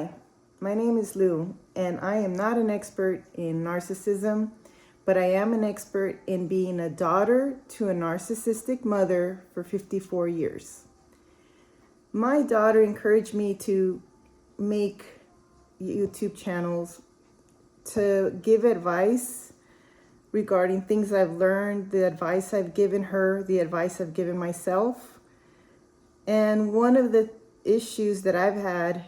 Hi, my name is Lou, and I am not an expert in narcissism, but I am an expert in being a daughter to a narcissistic mother for 54 years. My daughter encouraged me to make YouTube channels to give advice regarding things I've learned, the advice I've given her, the advice I've given myself. And one of the issues that I've had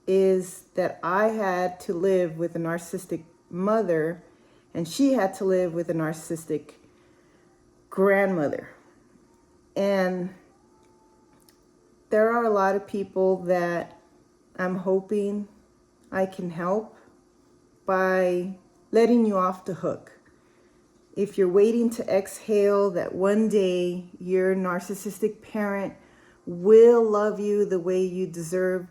is that I had to live with a narcissistic mother and she had to live with a narcissistic grandmother. And there are a lot of people that I'm hoping I can help by letting you off the hook. If you're waiting to exhale that one day your narcissistic parent will love you the way you deserve,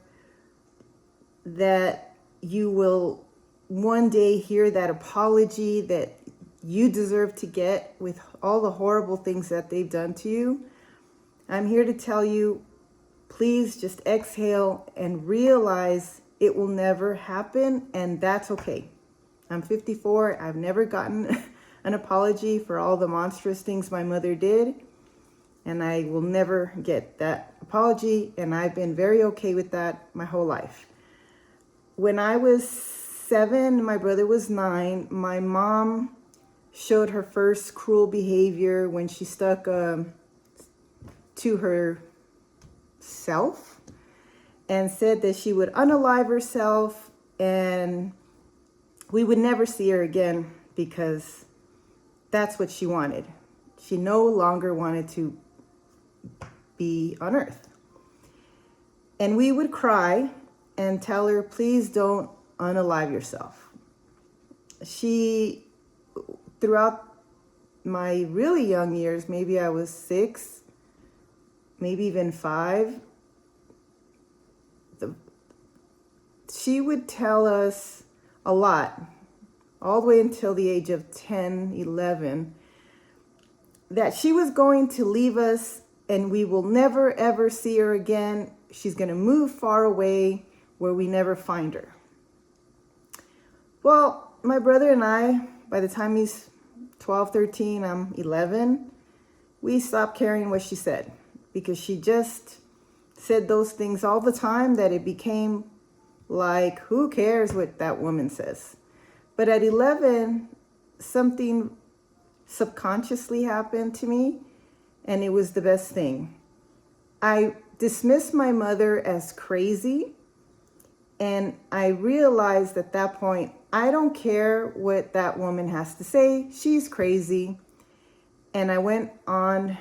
that you will one day hear that apology that you deserve to get with all the horrible things that they've done to you, I'm here to tell you, please just exhale and realize it will never happen, and that's okay. I'm 54. I've never gotten an apology for all the monstrous things my mother did, and I will never get that apology, and I've been very okay with that my whole life. When I was 7, my brother was 9, my mom showed her first cruel behavior when she stuck to herself and said that she would unalive herself and we would never see her again because that's what she wanted. She no longer wanted to be on earth. And we would cry and tell her, please don't unalive yourself. She, throughout my really young years, maybe I was 6, maybe even 5, she would tell us a lot, all the way until the age of 10, 11, that she was going to leave us and we will never ever see her again. She's going to move far away where we never find her. Well, my brother and I, by the time he's 12, 13, I'm 11, we stopped caring what she said because she just said those things all the time that it became like, who cares what that woman says? But at 11, something subconsciously happened to me, and it was the best thing. I dismissed my mother as crazy, and I realized at that point, I don't care what that woman has to say. She's crazy. And I went on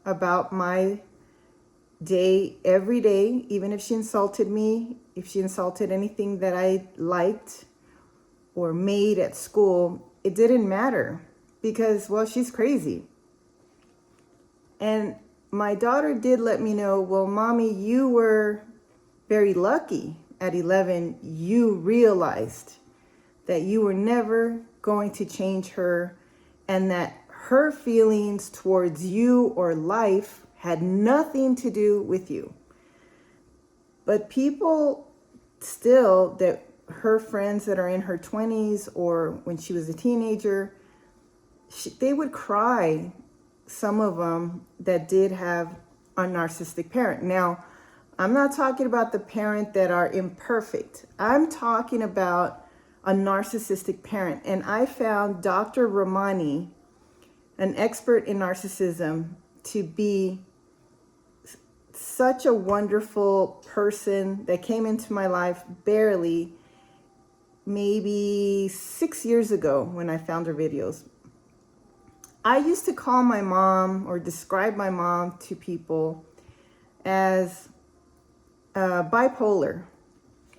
about my day every day, even if she insulted me, if she insulted anything that I liked or made at school, it didn't matter because, well, she's crazy. And my daughter did let me know, well, Mommy, you were very lucky. At 11, you realized that you were never going to change her and that her feelings towards you or life had nothing to do with you. But people still, that her friends that are in her 20s or when she was a teenager, they would cry, some of them that did have a narcissistic parent. Now, I'm not talking about the parent that are imperfect. I'm talking about a narcissistic parent. And I found Dr. Ramani, an expert in narcissism, to be such a wonderful person that came into my life barely, maybe 6 years ago when I found her videos. I used to call my mom or describe my mom to people as bipolar.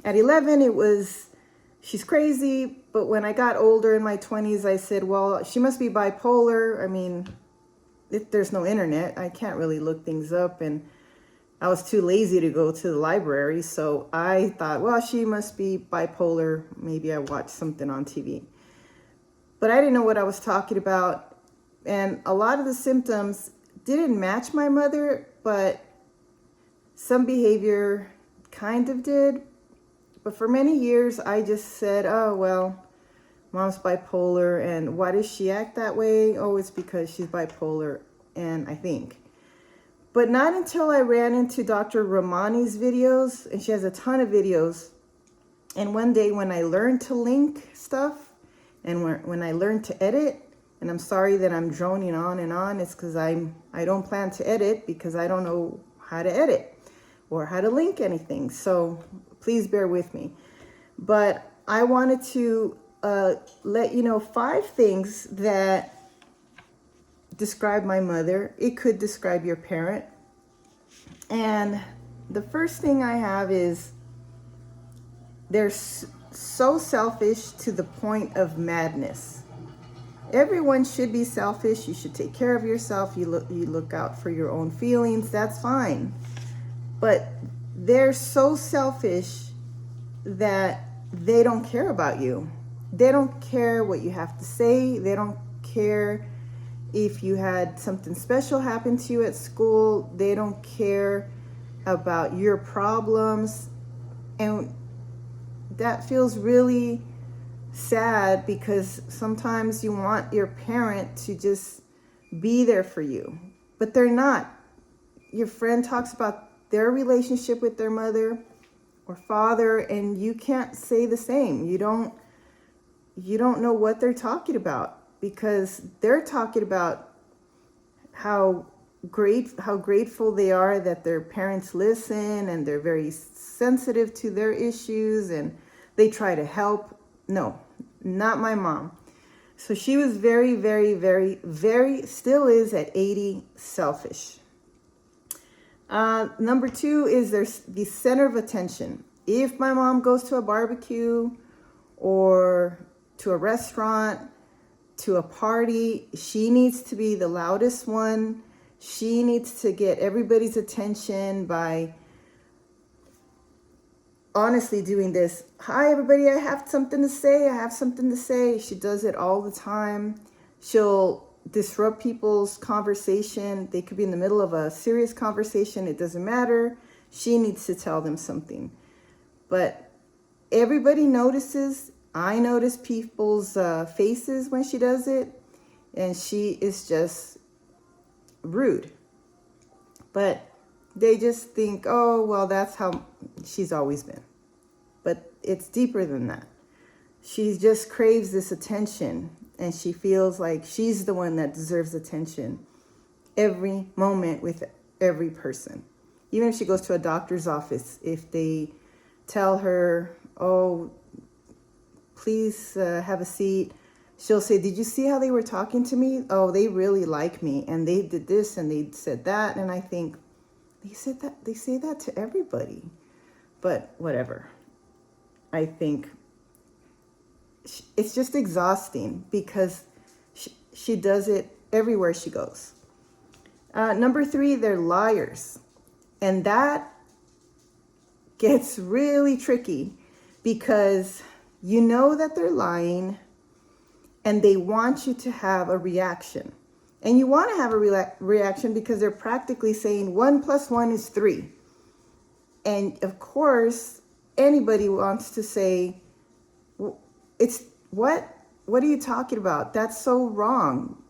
At 11, it was, she's crazy. But when I got older in my 20s, I said, well, she must be bipolar. I mean, if there's no internet, I can't really look things up. And I was too lazy to go to the library. So I thought, well, she must be bipolar. Maybe I watched something on TV. But I didn't know what I was talking about. And a lot of the symptoms didn't match my mother, but some behavior kind of did. But for many years, I just said, oh, well, mom's bipolar. And why does she act that way? Oh, it's because she's bipolar. And I think. But not until I ran into Dr. Ramani's videos, and she has a ton of videos. And one day when I learned to link stuff, and when I learned to edit, and I'm sorry that I'm droning on and on, it's because I don't plan to edit because I don't know how to edit or how to link anything. So please bear with me. But I wanted to let you know 5 things that describe my mother. It could describe your parent. And the first thing I have is they're so selfish to the point of madness. Everyone should be selfish. You should take care of yourself. You look out for your own feelings. That's fine. But they're so selfish that they don't care about you. They don't care what you have to say. They don't care if you had something special happen to you at school. They don't care about your problems. And that feels really sad because sometimes you want your parent to just be there for you, but they're not. Your friend talks about their relationship with their mother or father, and you can't say the same. You don't know what they're talking about, because they're talking about how grateful they are that their parents listen and they're very sensitive to their issues and they try to help. No, not my mom. So she was very, very, very, very, still is at 80, selfish. Number 2 is there's the center of attention. If my mom goes to a barbecue or to a restaurant, to a party, she needs to be the loudest one. She needs to get everybody's attention by honestly doing this. Hi, everybody, I have something to say. I have something to say. She does it all the time. She'll disrupt people's conversation. They could be in the middle of a serious conversation. It doesn't matter. She needs to tell them something. But everybody notices. I notice people's faces when she does it. And she is just rude. But they just think, oh, well, that's how she's always been. But it's deeper than that. She just craves this attention, and she feels like she's the one that deserves attention every moment with every person. Even if she goes to a doctor's office, if they tell her, oh, please have a seat, she'll say, did you see how they were talking to me? Oh, they really like me, and they did this and they said that. And I think, they say that to everybody. But whatever. I think it's just exhausting because she does it everywhere she goes. Number 3, they're liars. And that gets really tricky because you know that they're lying and they want you to have a reaction. And you want to have a reaction because they're practically saying 1 + 1 is 3. And of course, anybody wants to say, it's what? What are you talking about? That's so wrong.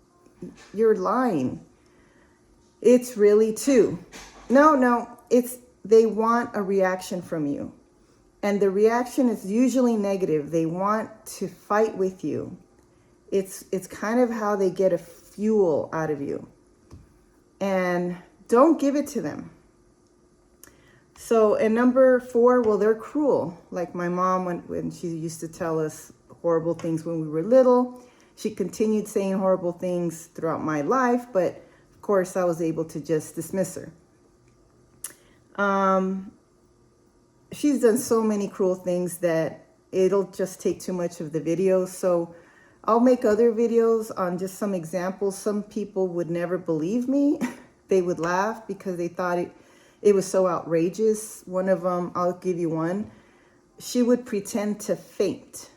You're lying. It's really 2. No, they want a reaction from you. And the reaction is usually negative. They want to fight with you. It's kind of how they get a fuel out of you. And don't give it to them. So, and number 4, well, they're cruel. Like my mom, when she used to tell us horrible things when we were little, she continued saying horrible things throughout my life, but of course I was able to just dismiss her. She's done so many cruel things that it'll just take too much of the video. So I'll make other videos on just some examples. Some people would never believe me. They would laugh because they thought it was so outrageous. One of them, I'll give you one. She would pretend to faint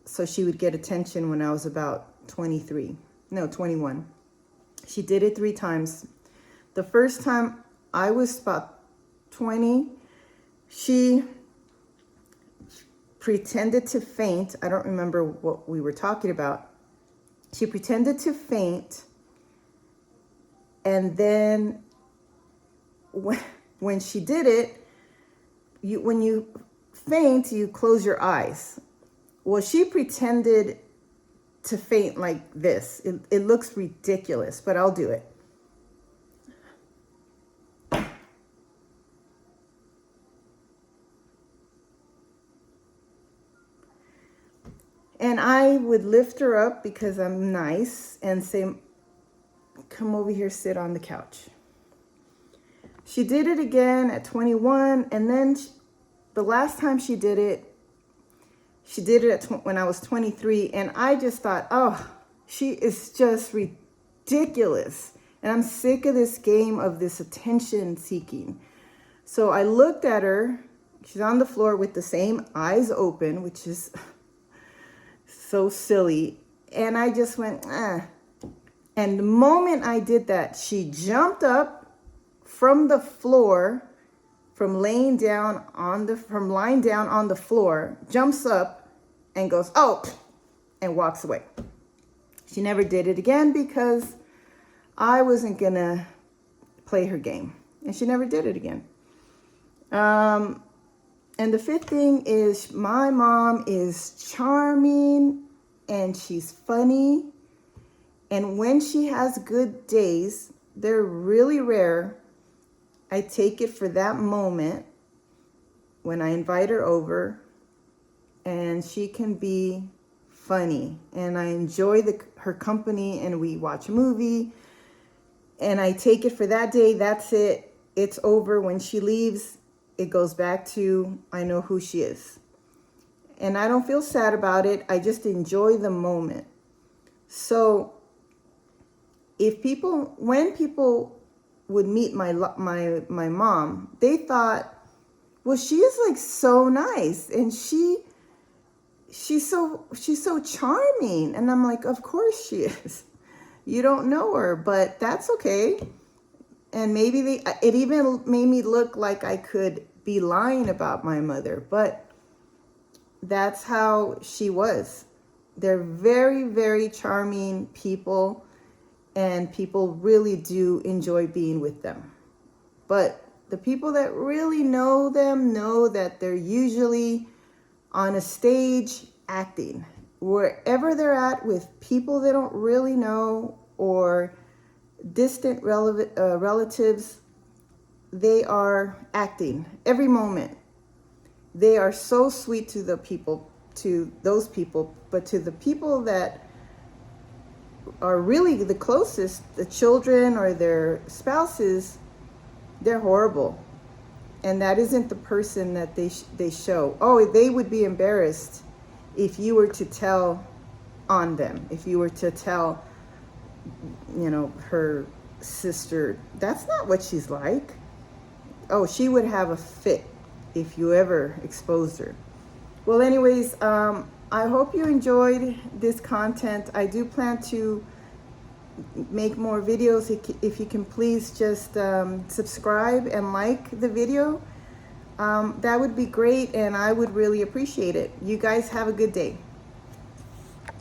so she would get attention when I was about 21. She did it 3 times. The first time I was about 20, she pretended to faint. I don't remember what we were talking about. She pretended to faint, and then when she did it, when you faint, you close your eyes. Well, she pretended to faint like this. It looks ridiculous, but I'll do it. And I would lift her up because I'm nice and say, come over here, sit on the couch. She did it again at 21. And then the last time she did it when I was 23. And I just thought, oh, she is just ridiculous. And I'm sick of this game of this attention seeking. So I looked at her. She's on the floor with the same eyes open, which is so silly. And I just went, ah. And the moment I did that, she jumped up from the floor, from lying down on the floor, jumps up and goes, oh, and walks away. She never did it again because I wasn't gonna play her game. And she never did it again. And the fifth thing is my mom is charming and she's funny. And when she has good days, they're really rare. I take it for that moment when I invite her over, and she can be funny. And I enjoy her company, and we watch a movie. And I take it for that day. That's it. It's over. When she leaves, it goes back to, I know who she is. And I don't feel sad about it. I just enjoy the moment. So when people would meet my mom, they thought, well, she is like so nice. And she's so charming. And I'm like, of course she is. You don't know her, but that's okay. And maybe it even made me look like I could be lying about my mother, but that's how she was. They're very, very charming people, and people really do enjoy being with them. But the people that really know them know that they're usually on a stage acting. Wherever they're at with people they don't really know or distant relatives, they are acting every moment. They are so sweet to those people, but to the people that are really the closest, the children or their spouses, they're horrible. And that isn't the person that they show. Oh, they would be embarrassed if you were to tell on them, if you were to tell, her sister, that's not what she's like. Oh, she would have a fit if you ever exposed her. Well, anyways, I hope you enjoyed this content. I do plan to make more videos. If you can please just subscribe and like the video. That would be great, and I would really appreciate it. You guys have a good day.